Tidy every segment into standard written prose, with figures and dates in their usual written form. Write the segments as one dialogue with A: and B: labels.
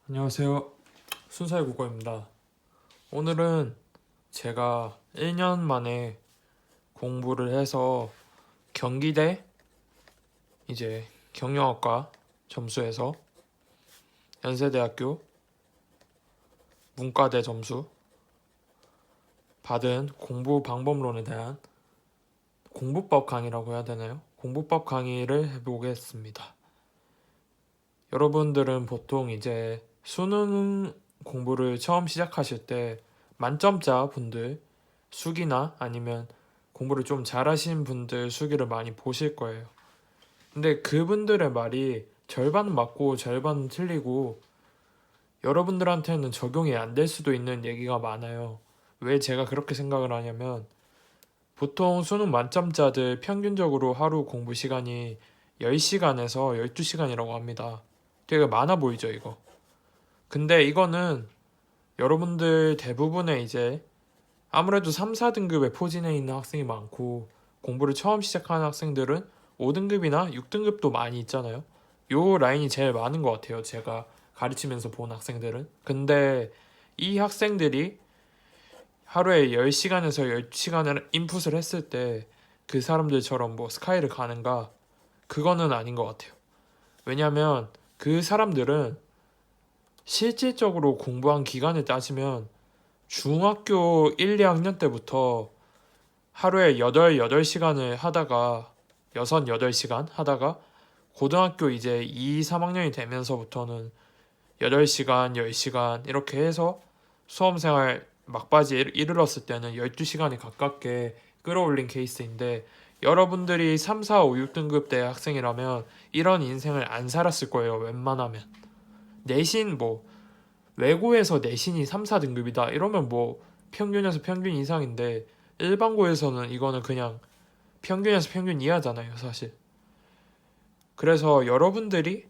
A: 안녕하세요. 순사의 국어입니다. 오늘은 제가 1년 만에 공부를 해서 경기대 이제 경영학과 점수에서 연세대학교 문과대 점수 받은 공부 방법론에 대한 공부법 강의라고 해야 되나요? 공부법 강의를 해보겠습니다. 여러분들은 보통 이제 수능 공부를 처음 시작하실 때 만점자 분들 수기나 아니면 공부를 좀 잘하신 분들 수기를 많이 보실 거예요. 근데 그분들의 말이 절반은 맞고 절반은 틀리고 여러분들한테는 적용이 안 될 수도 있는 얘기가 많아요. 왜 제가 그렇게 생각을 하냐면 보통 수능 만점자들 평균적으로 하루 공부 시간이 10시간에서 12시간이라고 합니다. 되게 많아 보이죠, 이거. 근데 이거는 여러분들 대부분의 이제 아무래도 3, 4등급에 포진해 있는 학생이 많고 공부를 처음 시작하는 학생들은 5등급이나 6등급도 많이 있잖아요. 요 라인이 제일 많은 것 같아요. 제가 가르치면서 본 학생들은. 근데 이 학생들이 하루에 10시간에서 12시간을 인풋을 했을 때 그 사람들처럼 뭐 스카이를 가는가? 그거는 아닌 것 같아요. 왜냐면 그 사람들은 실질적으로 공부한 기간을 따지면 중학교 1, 2학년 때부터 하루에 8시간을 하다가 8시간 하다가 고등학교 이제 2, 3학년이 되면서부터는 8시간, 10시간 이렇게 해서 수험생활 막바지에 이르렀을 때는 12시간이 가깝게 끌어올린 케이스인데 여러분들이 3, 4, 5, 6등급 대 학생이라면 이런 인생을 안 살았을 거예요. 웬만하면. 내신 뭐 외고에서 내신이 3, 4등급이다 이러면 뭐 평균에서 평균 이상인데 일반고에서는 이거는 그냥 평균에서 평균 이하잖아요, 사실. 그래서 여러분들이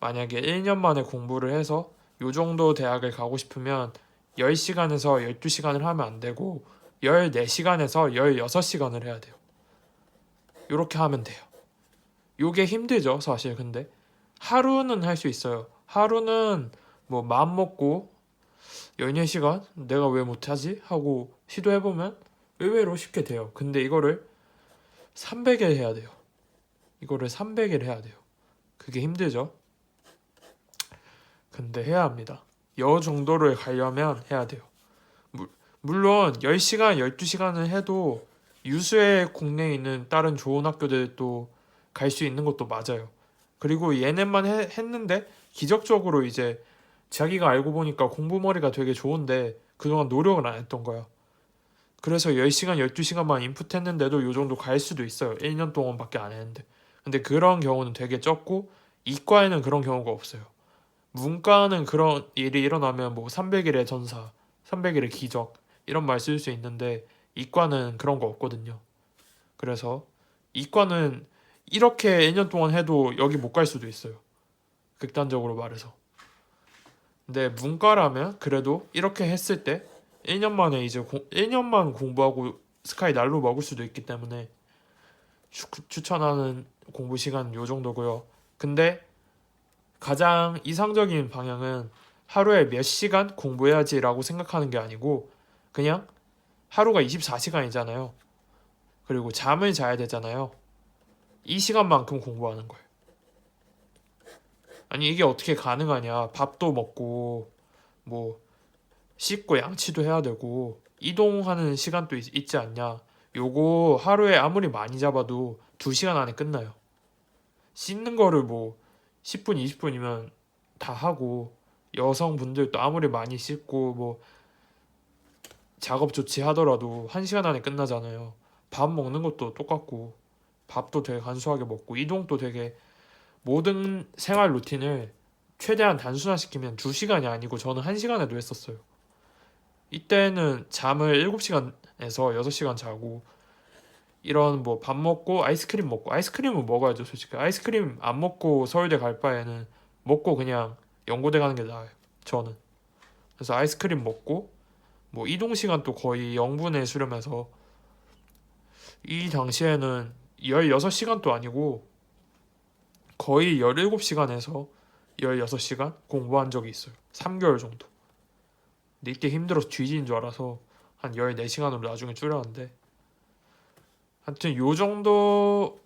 A: 만약에 1년 만에 공부를 해서 요 정도 대학을 가고 싶으면 10시간에서 12시간을 하면 안 되고 14시간에서 16시간을 해야 돼요. 요렇게 하면 돼요. 요게 힘들죠, 사실. 근데 하루는 할 수 있어요. 하루는 뭐 마음 먹고 14시간? 내가 왜 못하지? 하고 시도해보면 의외로 쉽게 돼요. 근데 이거를 300일 해야 돼요. 이거를 300일 해야 돼요. 그게 힘들죠? 근데 해야 합니다. 여 정도를 가려면 해야 돼요. 물론 10시간, 12시간을 해도 유수의 국내에 있는 다른 좋은 학교들도 갈 수 있는 것도 맞아요. 그리고 얘네만 했는데 기적적으로 이제 자기가 알고 보니까 공부머리가 되게 좋은데 그동안 노력을 안 했던 거야. 그래서 10시간, 12시간만 인풋했는데도 요 정도 갈 수도 있어요. 1년 동안밖에 안 했는데. 근데 그런 경우는 되게 적고 이과에는 그런 경우가 없어요. 문과는 그런 일이 일어나면 뭐 300일의 전사, 300일의 기적 이런 말 쓸 수 있는데 이과는 그런 거 없거든요. 그래서 이과는 이렇게 1년 동안 해도 여기 못 갈 수도 있어요. 극단적으로 말해서. 근데 문과라면 그래도 이렇게 했을 때 1년 만에 이제 1년만 공부하고 스카이 날로 먹을 수도 있기 때문에 추천하는 공부 시간은 요 정도고요. 근데 가장 이상적인 방향은 하루에 몇 시간 공부해야지라고 생각하는 게 아니고 그냥 하루가 24시간이잖아요. 그리고 잠을 자야 되잖아요. 이 시간만큼 공부하는 거예요. 아니 이게 어떻게 가능하냐? 밥도 먹고 뭐 씻고 양치도 해야 되고 이동하는 시간도 있지 않냐? 요거 하루에 아무리 많이 잡아도 2시간 안에 끝나요. 씻는 거를 뭐 10분, 20분이면 다 하고 여성분들도 아무리 많이 씻고 뭐 작업 조치하더라도 1시간 안에 끝나잖아요. 밥 먹는 것도 똑같고 밥도 되게 간소하게 먹고 이동도 되게 모든 생활 루틴을 최대한 단순화시키면 2시간이 아니고 저는 1시간에도 했었어요. 이때는 잠을 7시간에서 6시간 자고 이런 뭐 밥 먹고 아이스크림 먹고 아이스크림은 먹어야죠 솔직히 아이스크림 안 먹고 서울대 갈 바에는 먹고 그냥 연고대 가는 게 나아요 저는. 그래서 아이스크림 먹고 뭐 이동 시간도 거의 0분에 수렴해서 이 당시에는 16시간도 아니고 거의 17시간에서 16시간 공부한 적이 있어요. 3개월 정도. 근데 이게 힘들어서 뒤지는 줄 알아서 한 14시간으로 나중에 줄였는데, 하여튼 요 정도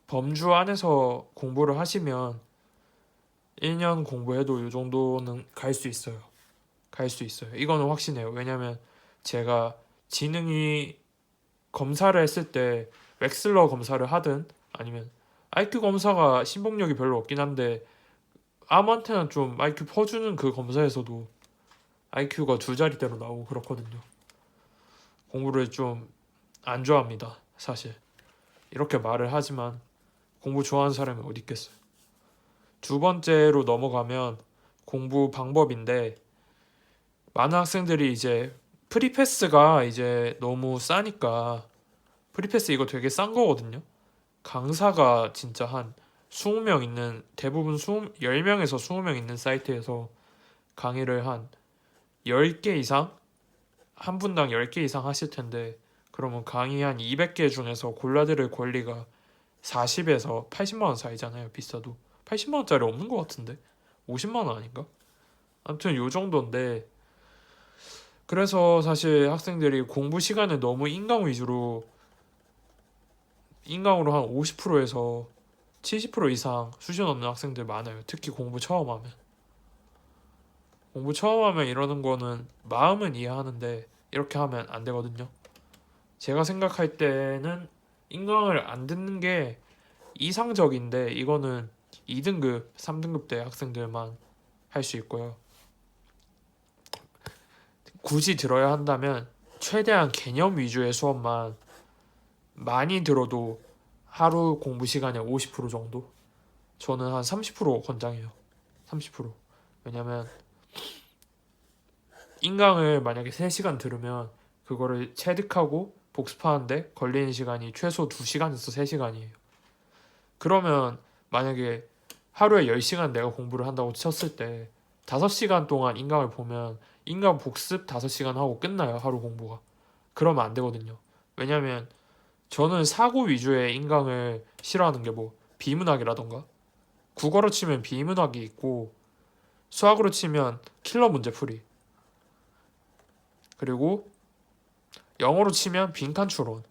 A: 범주 안에서 공부를 하시면 1년 공부해도 요 정도는 갈 수 있어요. 갈 수 있어요. 이거는 확신해요. 왜냐면 제가 지능이 검사를 했을 때 웩슬러 검사를 하든 아니면 IQ 검사가 신봉력이 별로 없긴 한데 아무한테나 좀 IQ 퍼주는 그 검사에서도 IQ가 두 자리대로 나오고 그렇거든요. 공부를 좀 안 좋아합니다. 사실 이렇게 말을 하지만 공부 좋아하는 사람이 어디 있겠어요. 두 번째로 넘어가면 공부 방법인데, 많은 학생들이 이제 프리패스가 이제 너무 싸니까, 프리패스 이거 되게 싼 거거든요. 강사가 진짜 한 20명 있는, 대부분 10명에서 20명 있는 사이트에서 강의를 한 10개 이상, 한 분당 10개 이상 하실 텐데, 그러면 강의 한 200개 중에서 골라들을 권리가 40에서 80만 원 사이잖아요. 비싸도 80만 원짜리 없는 것 같은데 50만 원 아닌가? 아무튼 요 정도인데, 그래서 사실 학생들이 공부 시간을 너무 인강으로 한 50%에서 70% 이상 수준 없는 학생들 많아요. 특히 공부 처음 하면 이러는 거는 마음은 이해하는데 이렇게 하면 안 되거든요. 제가 생각할 때는 인강을 안 듣는 게 이상적인데, 이거는 2등급, 3등급 대 학생들만 할 수 있고요. 굳이 들어야 한다면 최대한 개념 위주의 수업만 많이 들어도 하루 공부 시간의 50% 정도? 저는 한 30% 권장해요. 30%. 왜냐면 인강을 만약에 3시간 들으면 그거를 체득하고 복습하는데 걸리는 시간이 최소 2시간에서 3시간이에요. 그러면 만약에 하루에 10시간 내가 공부를 한다고 쳤을 때 5시간 동안 인강을 보면 인강 복습 5시간 하고 끝나요, 하루 공부가. 그러면 안 되거든요. 왜냐면 저는 사고 위주의 인강을 싫어하는 게 뭐 비문학이라던가, 국어로 치면 비문학이 있고 수학으로 치면 킬러 문제풀이, 그리고 영어로 치면 빈칸 추론.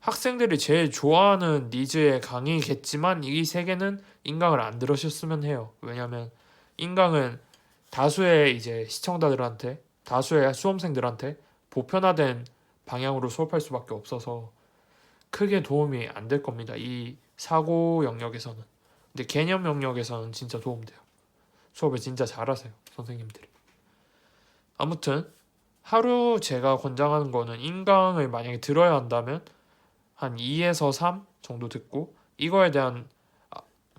A: 학생들이 제일 좋아하는 니즈의 강의겠지만 이 세 개는 인강을 안 들으셨으면 해요. 왜냐면 인강은 다수의 이제 시청자들한테, 다수의 수험생들한테 보편화된 방향으로 수업할 수밖에 없어서 크게 도움이 안 될 겁니다. 이 사고 영역에서는. 근데 개념 영역에서는 진짜 도움돼요. 수업을 진짜 잘하세요, 선생님들이. 아무튼 하루 제가 권장하는 거는, 인강을 만약에 들어야 한다면 한 2에서 3 정도 듣고 이거에 대한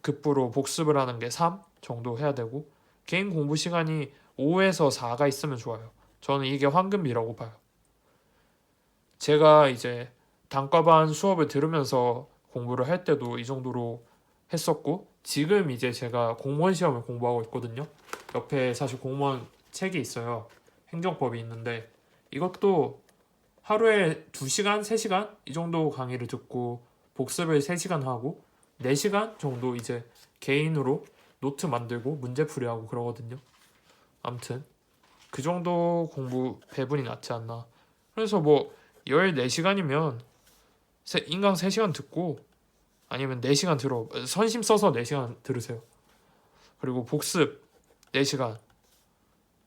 A: 급부로 복습을 하는 게 3 정도 해야 되고, 개인 공부 시간이 5에서 4가 있으면 좋아요. 저는 이게 황금비라고 봐요. 제가 이제 단과반 수업을 들으면서 공부를 할 때도 이 정도로 했었고, 지금 이제 제가 공무원 시험을 공부하고 있거든요. 옆에 사실 공무원 책이 있어요. 행정법이 있는데 이것도 하루에 2시간, 3시간 이 정도 강의를 듣고 복습을 3시간 하고 4시간 정도 이제 개인으로 노트 만들고 문제풀이하고 그러거든요. 아무튼 그 정도 공부 배분이 낫지 않나. 그래서 뭐 14시간이면 인강 3시간 듣고, 아니면 4시간 선심 써서 4시간 들으세요. 그리고 복습 4시간,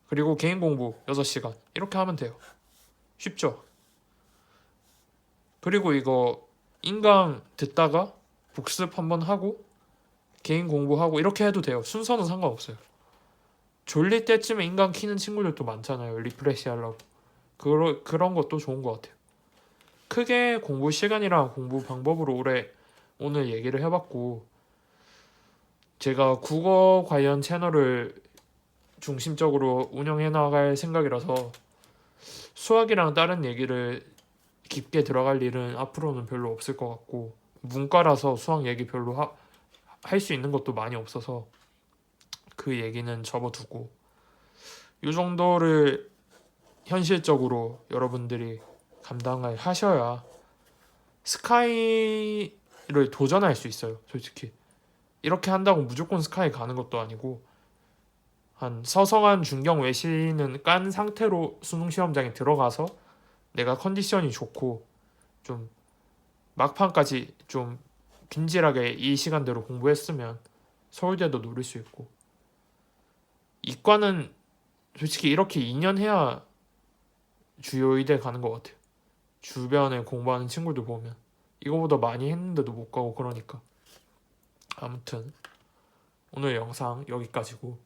A: 그리고 개인 공부 6시간, 이렇게 하면 돼요. 쉽죠? 그리고 이거 인강 듣다가 복습 한번 하고 개인 공부하고 이렇게 해도 돼요. 순서는 상관없어요. 졸릴 때쯤에 인강 키는 친구들도 많잖아요. 리프레시 하려고. 그런 것도 좋은 것 같아요. 크게 공부 시간이랑 공부 방법으로 오늘 얘기를 해봤고, 제가 국어 관련 채널을 중심적으로 운영해 나갈 생각이라서 수학이랑 다른 얘기를 깊게 들어갈 일은 앞으로는 별로 없을 것 같고, 문과라서 수학 얘기 별로 할 수 있는 것도 많이 없어서 그 얘기는 접어두고, 이 정도를 현실적으로 여러분들이 감당을 하셔야 스카이를 도전할 수 있어요. 솔직히 이렇게 한다고 무조건 스카이 가는 것도 아니고 한 서성한 중경 외신은 깐 상태로 수능 시험장에 들어가서 내가 컨디션이 좋고 좀 막판까지 좀 균질하게 이 시간대로 공부했으면 서울대도 노릴 수 있고, 이과는 솔직히 이렇게 2년 해야 주요 의대 가는 것 같아요. 주변에 공부하는 친구들 보면 이거보다 많이 했는데도 못 가고 그러니까. 아무튼 오늘 영상 여기까지고,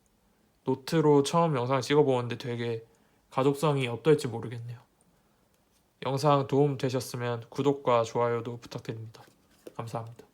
A: 노트로 처음 영상을 찍어보는데 되게 가독성이 어떨지 모르겠네요. 영상 도움 되셨으면 구독과 좋아요도 부탁드립니다. 감사합니다.